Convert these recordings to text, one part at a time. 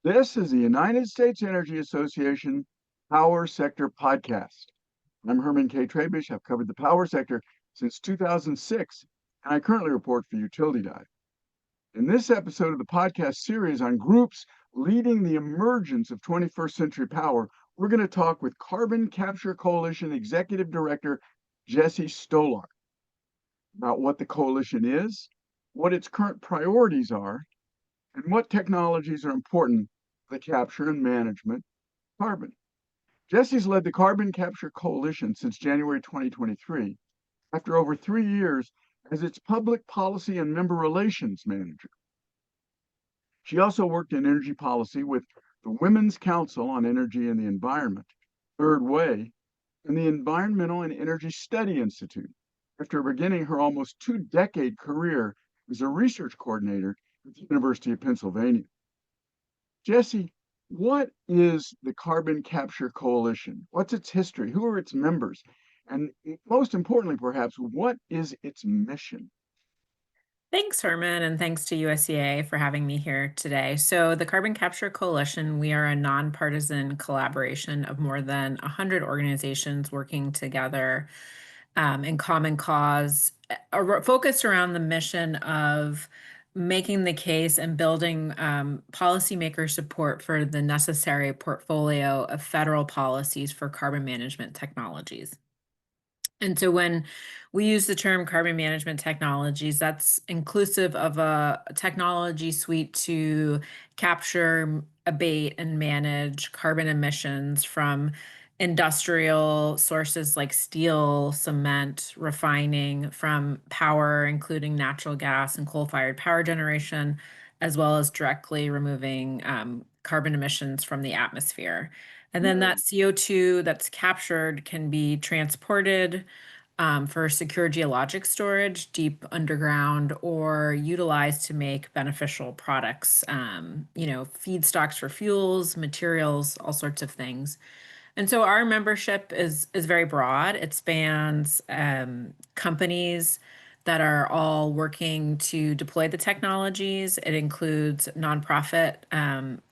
This is the United States Energy Association Power Sector Podcast. I'm Herman K. Trabish. I've covered the power sector since 2006, and I currently report for Utility Dive. In this episode of the podcast series on groups leading the emergence of 21st century power, we're going to talk with Carbon Capture Coalition Executive Director Jessie Stolark about what the coalition is, what its current priorities are, and what technologies are important for the capture and management of carbon. Jessie's led the Carbon Capture Coalition since January 2023, after over 3 years as its public policy and member relations manager. She also worked in energy policy with the Women's Council on Energy and the Environment, Third Way, and the Environmental and Energy Study Institute, after beginning her almost two-decade career as a research coordinator at the University of Pennsylvania. Jessie, what is the Carbon Capture Coalition? What's its history? Who are its members? And most importantly, perhaps, what is its mission? Thanks, Herman, and thanks to USEA for having me here today. So, the Carbon Capture Coalition, we are a nonpartisan collaboration of more than 100 organizations working together in common cause, focused around the mission of making the case and building policymaker support for the necessary portfolio of federal policies for carbon management technologies. And so when we use the term carbon management technologies, that's inclusive of a technology suite to capture, abate, and manage carbon emissions from industrial sources like steel, cement, refining, from power, including natural gas and coal-fired power generation, as well as directly removing carbon emissions from the atmosphere. And then that CO2 that's captured can be transported for secure geologic storage deep underground or utilized to make beneficial products, feedstocks for fuels, materials, all sorts of things. And so our membership is very broad. It spans companies that are all working to deploy the technologies. It includes nonprofit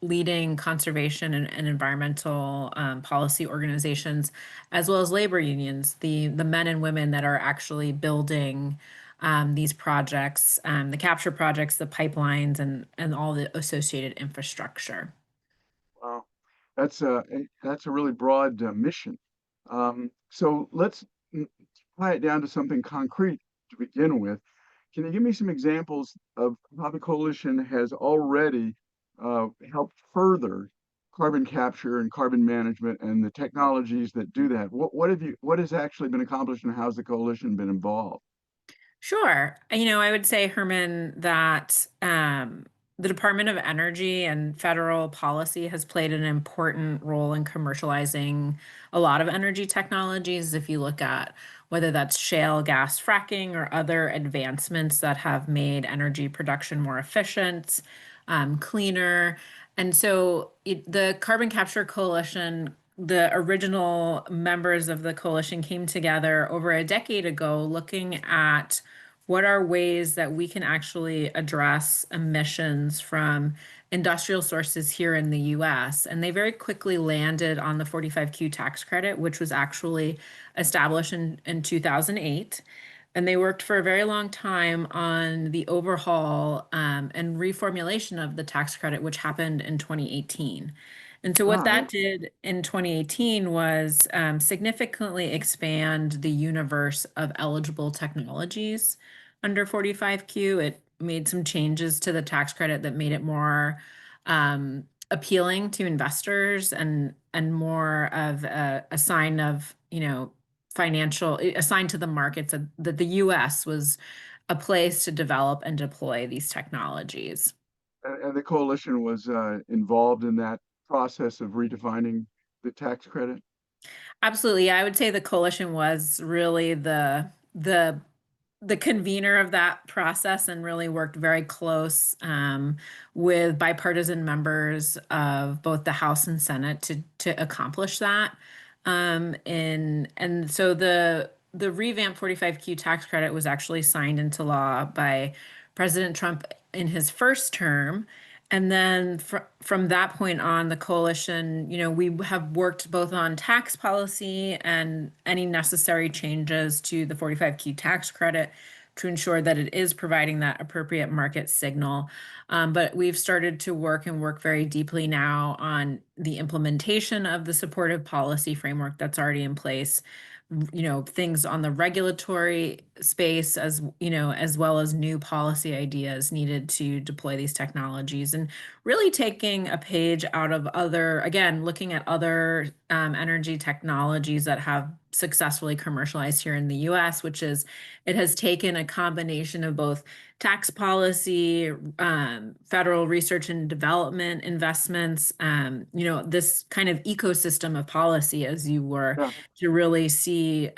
leading conservation and environmental policy organizations, as well as labor unions, the men and women that are actually building these projects, the capture projects, the pipelines, and all the associated infrastructure. Wow, that's a really broad mission. So let's tie it down to something concrete to begin with. Can you give me some examples of how the coalition has already helped further carbon capture and carbon management and the technologies that do that? What has actually been accomplished and how's the coalition been involved? Sure. I would say, Herman, that the Department of Energy and federal policy has played an important role in commercializing a lot of energy technologies. If you look at whether that's shale gas fracking or other advancements that have made energy production more efficient, cleaner. And so the Carbon Capture Coalition, the original members of the coalition came together over a decade ago looking at what are ways that we can actually address emissions from industrial sources here in the US. And they very quickly landed on the 45Q tax credit, which was actually established in 2008. And they worked for a very long time on the overhaul and reformulation of the tax credit, which happened in 2018. And so, what Ah, that did in 2018 was significantly expand the universe of eligible technologies under 45Q. It made some changes to the tax credit that made it more appealing to investors and more of a sign of, financial, a sign to the markets that the US was a place to develop and deploy these technologies. and the coalition was involved in that process of redefining the tax credit. Absolutely. I would say the coalition was really the convener of that process and really worked very close with bipartisan members of both the House and Senate to accomplish that. And so the revamped 45Q tax credit was actually signed into law by President Trump in his first term. And then from that point on, the coalition, we have worked both on tax policy and any necessary changes to the 45Q tax credit to ensure that it is providing that appropriate market signal. But we've started to work very deeply now on the implementation of the supportive policy framework that's already in place. Things on the regulatory space as well as new policy ideas needed to deploy these technologies, and really taking a page out of again, looking at other energy technologies that have successfully commercialized here in the US, which is it has taken a combination of both tax policy, federal research and development investments, this kind of ecosystem of policy, as you were, Yeah, to really see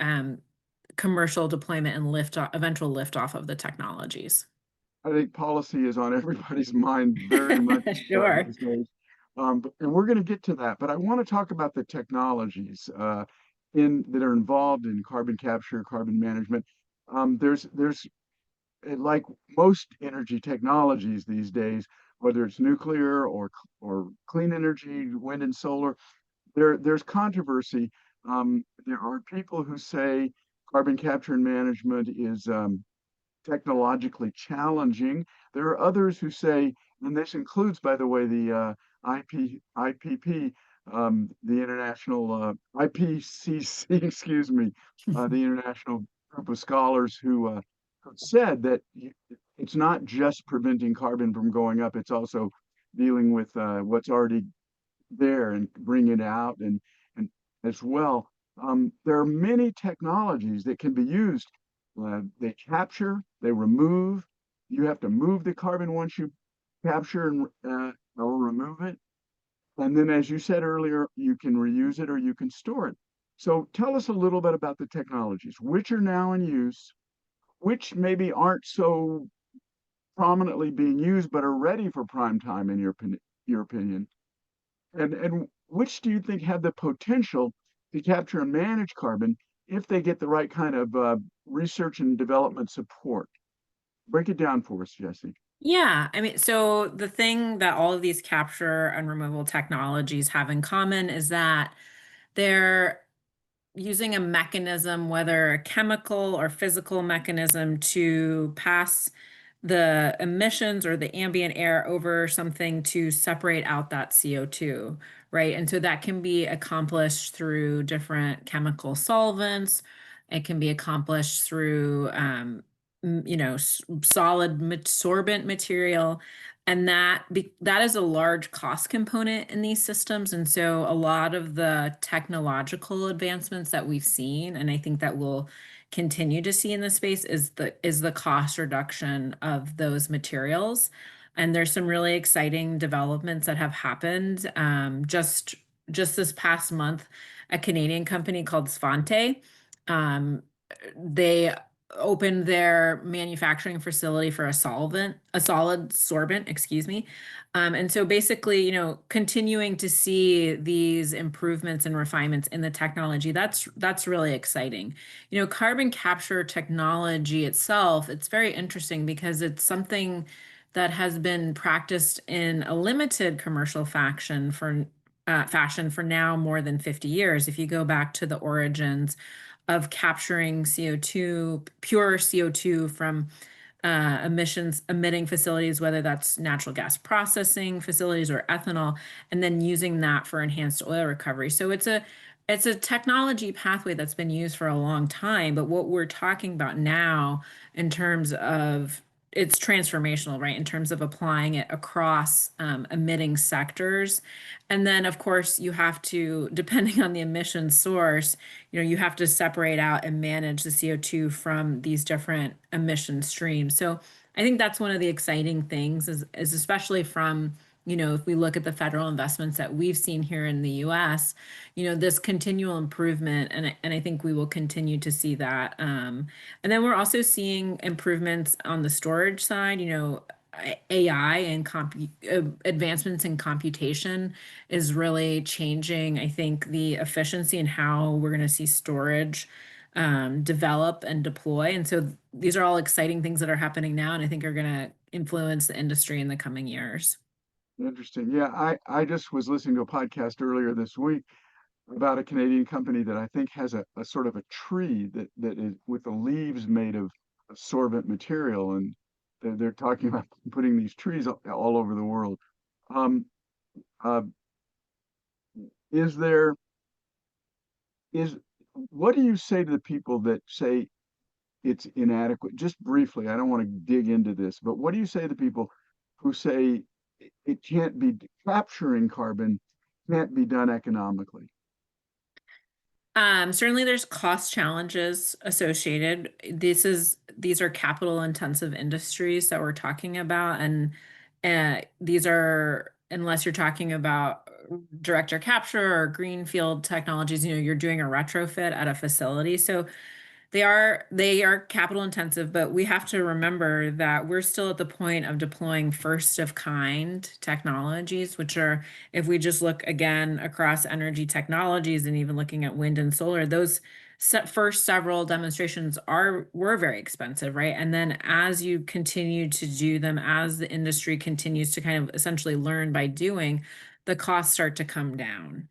commercial deployment and eventual liftoff of the technologies. I think policy is on everybody's mind very much Sure. these days. And we're going to get to that, but I want to talk about the technologies in that are involved in carbon capture, carbon management. There's like most energy technologies these days, whether it's nuclear or clean energy, wind and solar, there's controversy. There are people who say carbon capture and management is technologically challenging. There are others who say, and this includes, by the way, the IPP, the international IPCC, excuse me, the international group of scholars who said that it's not just preventing carbon from going up; it's also dealing with what's already there and bring it out and as well. There are many technologies that can be used. They capture, they remove. You have to move the carbon once you capture and or remove it. And then, as you said earlier, you can reuse it or you can store it. So tell us a little bit about the technologies, which are now in use, which maybe aren't so prominently being used, but are ready for prime time in your opinion. And which do you think have the potential to capture and manage carbon if they get the right kind of research and development support? Break it down for us, Jesse. Yeah, I mean, so the thing that all of these capture and removal technologies have in common is that they're using a mechanism, whether a chemical or physical mechanism, to pass the emissions or the ambient air over something to separate out that CO2, right? And so that can be accomplished through different chemical solvents. It can be accomplished through, solid sorbent material. And that is a large cost component in these systems. And so a lot of the technological advancements that we've seen, and I think that we'll continue to see in this space, is the cost reduction of those materials. And there's some really exciting developments that have happened. Just this past month, a Canadian company called Svante, um, they opened their manufacturing facility for a solid sorbent, excuse me. And so basically, continuing to see these improvements and refinements in the technology, that's really exciting. Carbon capture technology itself, it's very interesting because it's something that has been practiced in a limited commercial fashion for now more than 50 years. If you go back to the origins of capturing CO2, pure CO2 from emissions emitting facilities, whether that's natural gas processing facilities or ethanol, and then using that for enhanced oil recovery. So it's a technology pathway that's been used for a long time, but what we're talking about now in terms of it's transformational, right? In terms of applying it across emitting sectors. And then, of course, you have to, depending on the emission source, you have to separate out and manage the CO2 from these different emission streams. So I think that's one of the exciting things is especially from, if we look at the federal investments that we've seen here in the US, this continual improvement, and I think we will continue to see that. And then we're also seeing improvements on the storage side, AI and advancements in computation is really changing, I think, the efficiency and how we're going to see storage develop and deploy. And so these are all exciting things that are happening now, and I think are going to influence the industry in the coming years. Interesting. Yeah, I just was listening to a podcast earlier this week about a Canadian company that I think has a sort of a tree that is with the leaves made of absorbent material, and they're talking about putting these trees all over the world. Um, uh, is there is what do you say to the people that say it's inadequate? Just briefly, I don't want to dig into this, but what do you say to people who say it can't be capturing carbon can't be done economically? Certainly there's cost challenges associated. These are capital intensive industries that we're talking about, and these are, unless you're talking about direct air capture or greenfield technologies, you're doing a retrofit at a facility. So they are capital intensive, but we have to remember that we're still at the point of deploying first of kind technologies, which are, if we just look again across energy technologies and even looking at wind and solar, those first several demonstrations were very expensive, right? And then as you continue to do them, as the industry continues to kind of essentially learn by doing, the costs start to come down.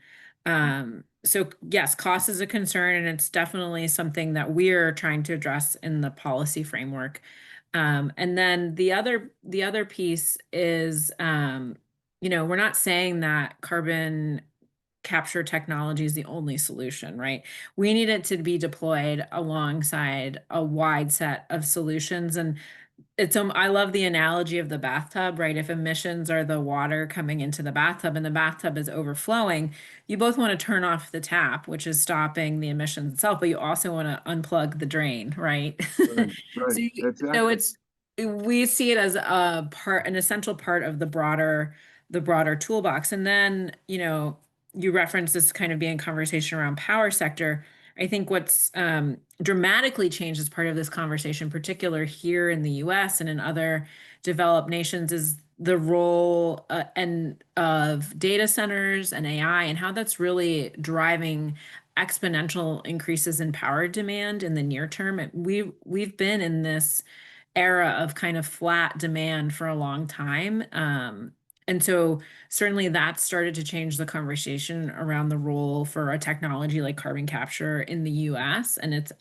So yes, cost is a concern, and it's definitely something that we're trying to address in the policy framework. And then the other piece is, we're not saying that carbon capture technology is the only solution, right? We need it to be deployed alongside a wide set of solutions. And I love the analogy of the bathtub, right? If emissions are the water coming into the bathtub and the bathtub is overflowing, you both want to turn off the tap, which is stopping the emissions itself, but you also want to unplug the drain, right? Right, right, So, so exactly. we see it as an essential part of the broader toolbox. And then, you reference this kind of being conversation around power sector. I think what's dramatically changed as part of this conversation, particular here in the US and in other developed nations, is the role and of data centers and AI, and how that's really driving exponential increases in power demand in the near term. We've been in this era of kind of flat demand for a long time. And so certainly that started to change the conversation around the role for a technology like carbon capture in the US and its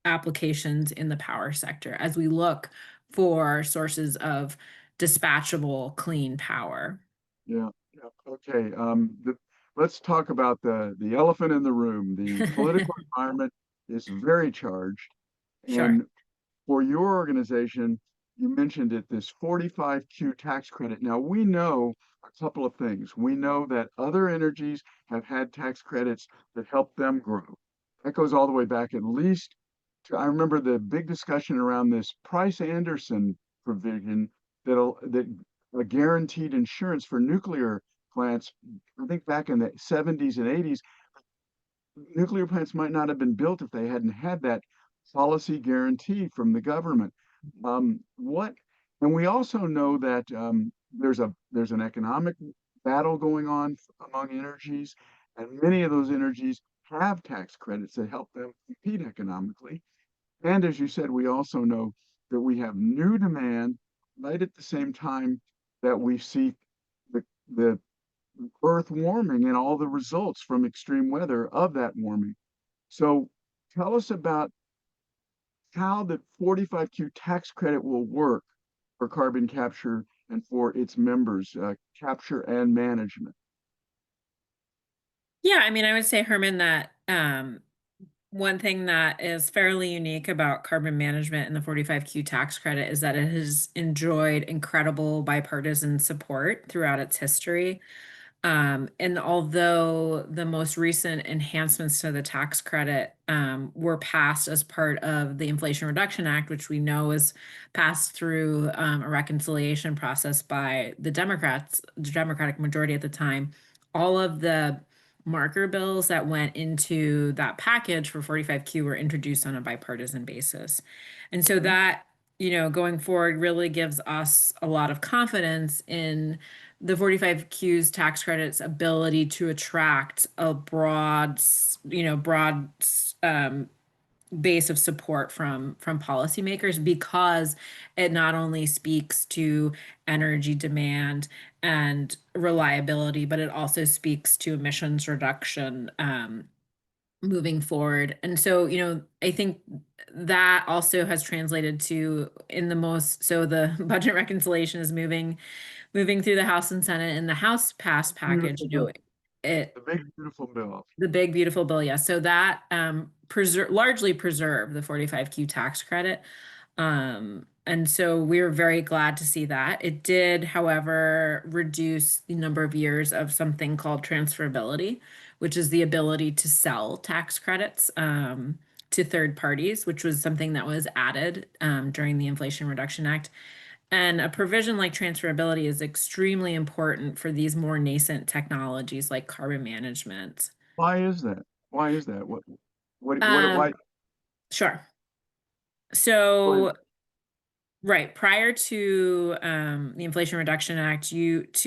applications in the power sector as we look for sources of dispatchable clean power. Yeah, yeah. Okay. Let's talk about the elephant in the room. The political environment is very charged, Sure. and for your organization, you mentioned it, this 45Q tax credit. Now, we know a couple of things. We know that other energies have had tax credits that help them grow. That goes all the way back at least to, I remember the big discussion around this Price Anderson provision that a guaranteed insurance for nuclear plants. I think back in the 70s and 80s, nuclear plants might not have been built if they hadn't had that policy guarantee from the government. What, and we also know that there's an economic battle going on among energies, and many of those energies have tax credits that help them compete economically. And as you said, we also know that we have new demand right at the same time that we see the Earth warming and all the results from extreme weather of that warming. So tell us about how the 45Q tax credit will work for carbon capture and for its members, capture and management. Yeah, I mean, I would say, Herman, that one thing that is fairly unique about carbon management and the 45Q tax credit is that it has enjoyed incredible bipartisan support throughout its history. And although the most recent enhancements to the tax credit were passed as part of the Inflation Reduction Act, which we know was passed through a reconciliation process by the Democrats, the Democratic majority at the time, all of the marker bills that went into that package for 45Q were introduced on a bipartisan basis. And so Okay. that, going forward really gives us a lot of confidence in the 45Q's tax credit's ability to attract a broad base of support from policymakers because it not only speaks to energy demand and reliability, but it also speaks to emissions reduction moving forward. And so, I think that also has translated to in the most so the budget reconciliation is moving through the House and Senate. And the House passed package, Beautiful bill. it The big, beautiful bill. the big beautiful bill, yeah. So that largely preserved the 45Q tax credit. And so we were very glad to see that. It did, however, reduce the number of years of something called transferability, which is the ability to sell tax credits to third parties, which was something that was added during the Inflation Reduction Act. And a provision like transferability is extremely important for these more nascent technologies like carbon management. Why is that? Why is that? Um, Why? sure. Go ahead. So, right, prior to the Inflation Reduction Act, it's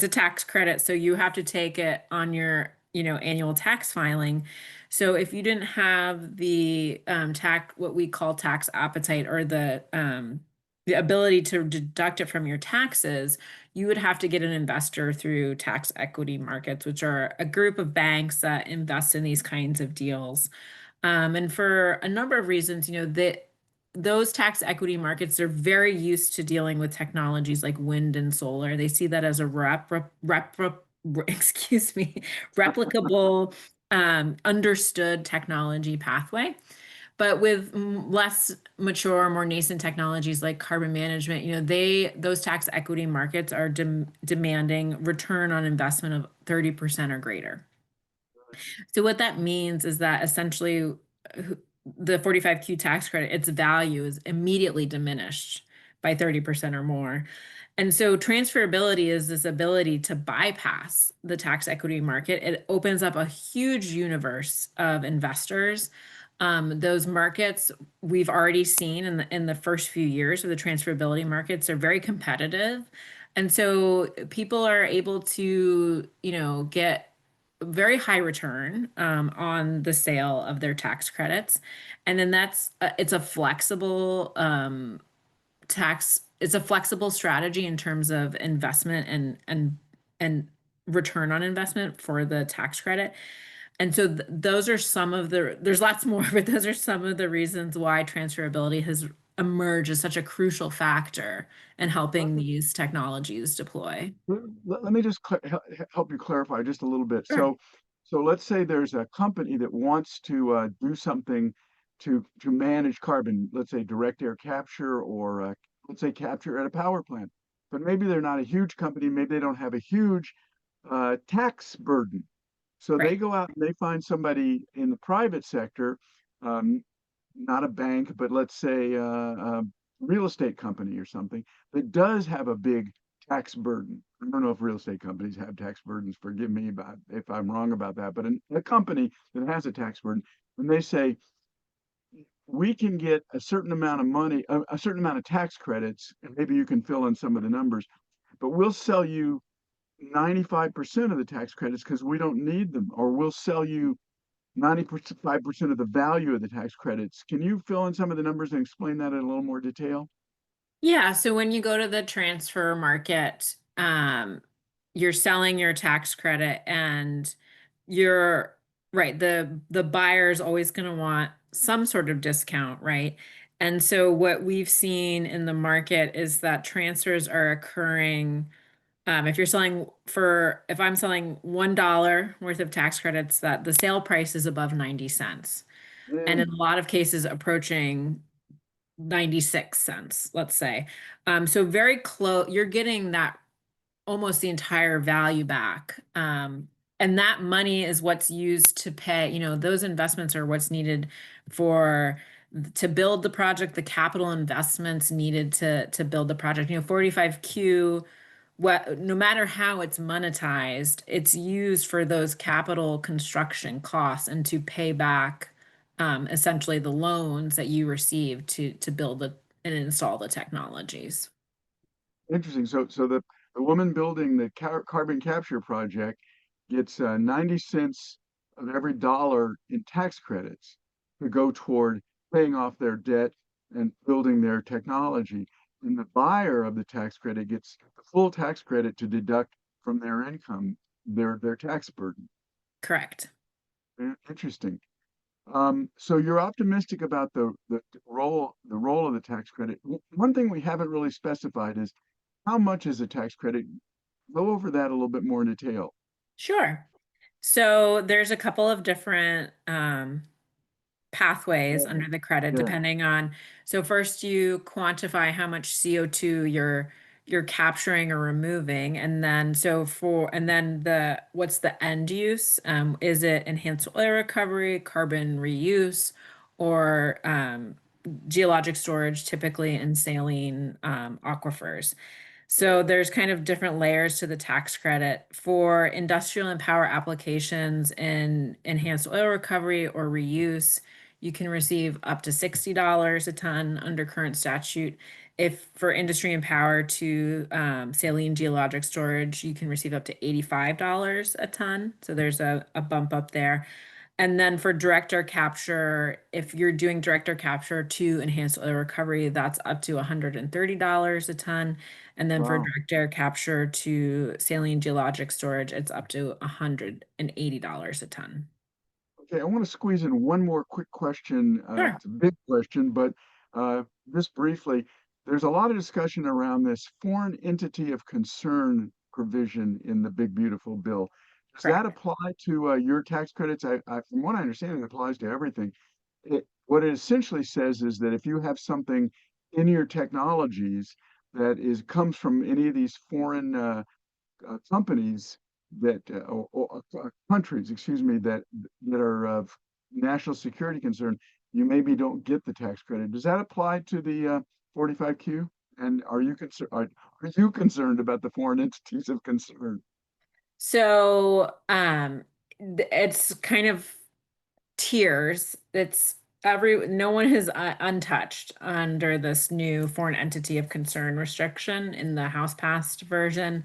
a tax credit, so you have to take it on your, annual tax filing. So if you didn't have the tax, what we call tax appetite, or the ability to deduct it from your taxes, you would have to get an investor through tax equity markets, which are a group of banks that invest in these kinds of deals. And for a number of reasons, that those tax equity markets are very used to dealing with technologies like wind and solar. They see that as a excuse me, replicable, understood technology pathway. But with less mature, more nascent technologies like carbon management, those tax equity markets are demanding return on investment of 30% or greater. So what that means is that essentially the 45Q tax credit, its value is immediately diminished by 30% or more. And so transferability is this ability to bypass the tax equity market. It opens up a huge universe of investors. Those markets we've already seen in the first few years of the transferability markets are very competitive. And so people are able to, get very high return on the sale of their tax credits. And then it's a flexible it's a flexible strategy in terms of investment and return on investment for the tax credit. And so those are there's lots more, but those are some of the reasons why transferability has emerged as such a crucial factor in Let helping me, these technologies deploy. let me just help you clarify just a little bit. Sure. So let's say there's a company that wants to do something to manage carbon, let's say direct air capture or let's say capture at a power plant. But maybe they're not a huge company. Maybe they don't have a huge tax burden. So they Right. go out and they find somebody in the private sector, um, not a bank, but let's say a real estate company or something that does have a big tax burden. I don't know if real estate companies have tax burdens. Forgive me about if I'm wrong about that. But a company that has a tax burden, and they say we can get a certain amount of money, a certain amount of tax credits, and maybe you can fill in some of the numbers, but we'll sell you 95% of the tax credits because we don't need them, or we'll sell you 95% of the value of the tax credits. Can you fill in some of the numbers and explain that in a little more detail? Yeah, so when you go to the transfer market, you're selling your tax credit and you're right, the buyer is always going to want some sort of discount, right? And so what we've seen in the market is that transfers are occurring. If I'm selling $1 worth of tax credits, that the sale price is above 90 cents. And in Mm, a lot of cases approaching 96 cents, let's say. So very close, you're getting that almost the entire value back. And that money is what's used to pay, those investments are what's needed for to build the project, the capital investments needed to build the project. 45Q, no matter how it's monetized, it's used for those capital construction costs and to pay back essentially the loans that you received to build and install the technologies. interesting. So the woman building the carbon capture project gets 90 cents of every dollar in tax credits. to go toward paying off their debt and building their technology. And the buyer of the tax credit gets the full tax credit to deduct from their income, their tax burden. Correct. Interesting. So you're optimistic about the role of the tax credit. One thing we haven't really specified is how much is a tax credit? Go over that a little bit more in detail. Sure. So there's a couple of different pathways Yeah. under the credit Yeah. depending on, so first you quantify how much CO2 you're capturing or removing, and then the what's the end use? Is it enhanced oil recovery, carbon reuse, or geologic storage, typically in saline aquifers? So there's kind of different layers to the tax credit. For industrial and power applications in enhanced oil recovery or reuse, you can receive up to $60 a ton under current statute. If for industry and power to saline geologic storage, you can receive up to $85 a ton. So there's a bump up there. And then for direct air capture, if you're doing direct air capture to enhanced oil recovery, that's up to $130 a ton. And then for Wow. direct air capture to saline geologic storage, it's up to $180 a ton. Okay, I want to squeeze in one more quick question. Sure. It's a big question, but just briefly, there's a lot of discussion around this foreign entity of concern provision in the Big Beautiful Bill. Does that Correct. apply to your tax credits? From what I understand, it applies to everything. What it essentially says is that if you have something in your technologies that comes from any of these foreign companies or countries, excuse me, that are of national security concern, you maybe don't get the tax credit. Does that apply to the 45Q? And are you concerned about the foreign entities of concern? So it's kind of tiers. It's no one is untouched under this new foreign entity of concern restriction in the House passed version.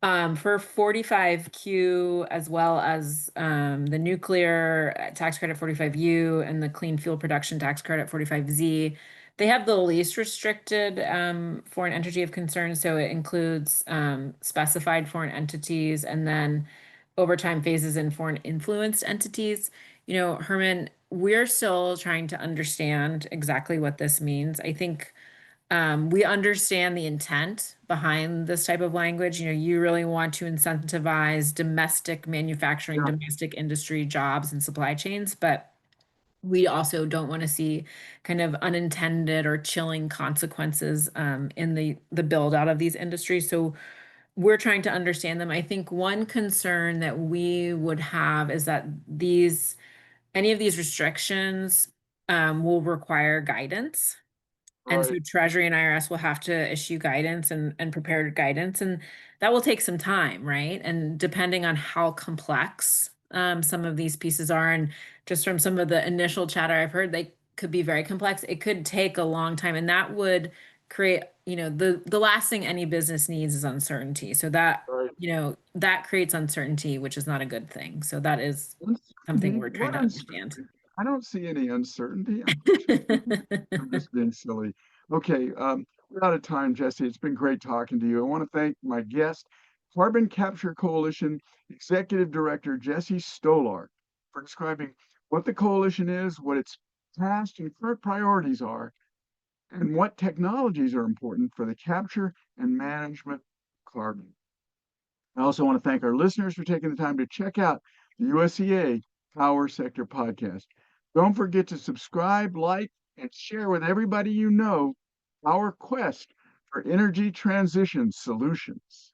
For 45Q, as well as the nuclear tax credit 45U and the clean fuel production tax credit 45Z, they have the least restricted foreign entity of concern. So it includes specified foreign entities and then over time phases in foreign influenced entities. Herman, we're still trying to understand exactly what this means. I think we understand the intent behind this type of language. You really want to incentivize domestic manufacturing, Yeah, domestic industry jobs and supply chains, but we also don't want to see kind of unintended or chilling consequences in the build out of these industries. So we're trying to understand them. I think one concern that we would have is that any of these restrictions will require guidance, and so right, Treasury and IRS will have to issue guidance and prepared guidance, and that will take some time, right? And depending on how complex some of these pieces are, and just from some of the initial chatter I've heard, they could be very complex. It could take a long time, and that would create, the last thing any business needs is uncertainty. So right. that creates uncertainty, which is not a good thing. So that is something Uncertainty? we're trying What to understand. uncertainty? I don't see any uncertainty. I'm just being silly. Okay, we're out of time, Jesse. It's been great talking to you. I want to thank my guest, Carbon Capture Coalition Executive Director Jessie Stolark, for describing what the coalition is, what its past and current priorities are, and what technologies are important for the capture and management of carbon. I also want to thank our listeners for taking the time to check out the USEA Power Sector Podcast. Don't forget to subscribe, like, and share with everybody you know our quest for energy transition solutions.